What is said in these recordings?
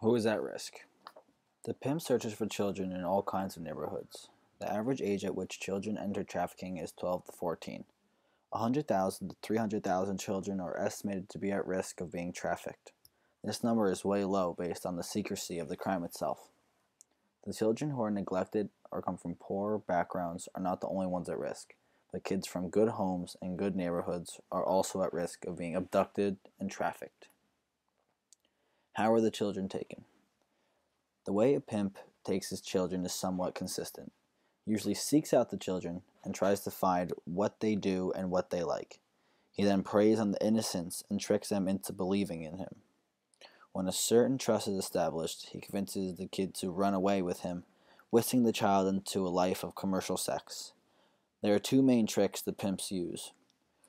Who is at risk? The pimp searches for children in all kinds of neighborhoods. The average age at which children enter trafficking is 12 to 14. 100,000 to 300,000 children are estimated to be at risk of being trafficked. This number is way low based on the secrecy of the crime itself. The children who are neglected or come from poor backgrounds are not the only ones at risk, but kids from good homes and good neighborhoods are also at risk of being abducted and trafficked. How are the children taken? The way a pimp takes his children is somewhat consistent. He usually seeks out the children and tries to find what they do and what they like. He then preys on the innocents and tricks them into believing in him. When a certain trust is established, he convinces the kid to run away with him, whisking the child into a life of commercial sex. There are two main tricks the pimps use.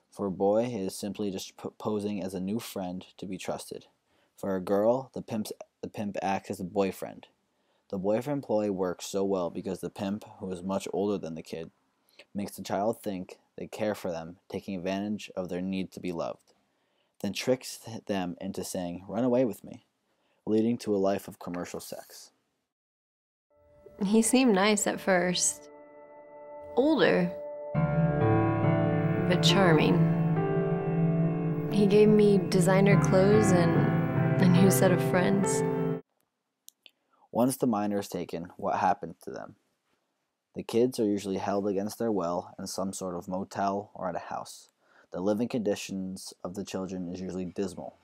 For a boy, it is simply just posing as a new friend to be trusted. For a girl, the pimp acts as a boyfriend. The boyfriend ploy works so well because the pimp, who is much older than the kid, makes the child think they care for them, taking advantage of their need to be loved, then tricks them into saying, "Run away with me," leading to a life of commercial sex. He seemed nice at first. Older, but charming. He gave me designer clothes and a new set of friends. Once the minor is taken, what happens to them? The kids are usually held against their will in some sort of motel or at a house. The living conditions of the children is usually dismal.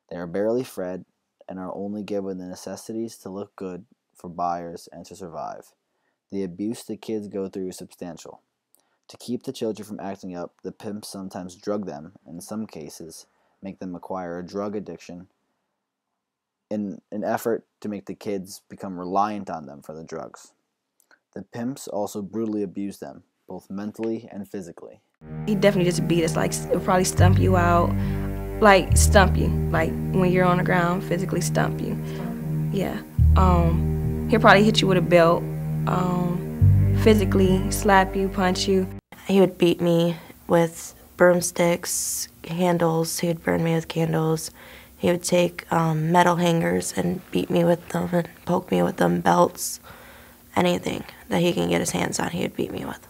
They are barely fed and are only given the necessities to look good for buyers and to survive. The abuse the kids go through is substantial. To keep the children from acting up, the pimps sometimes drug them, and in some cases, make them acquire a drug addiction in an effort to make the kids become reliant on them for the drugs. The pimps also brutally abuse them, both mentally and physically. He definitely just beat us, like he'll probably stump you out, like stump you, like when you're on the ground, physically stump you. Yeah. He'll probably hit you with a belt, physically slap you, punch you. He would beat me with broomsticks, candles. He would burn me with candles. He would take metal hangers and beat me with them and poke me with them, belts, anything that he can get his hands on, he would beat me with.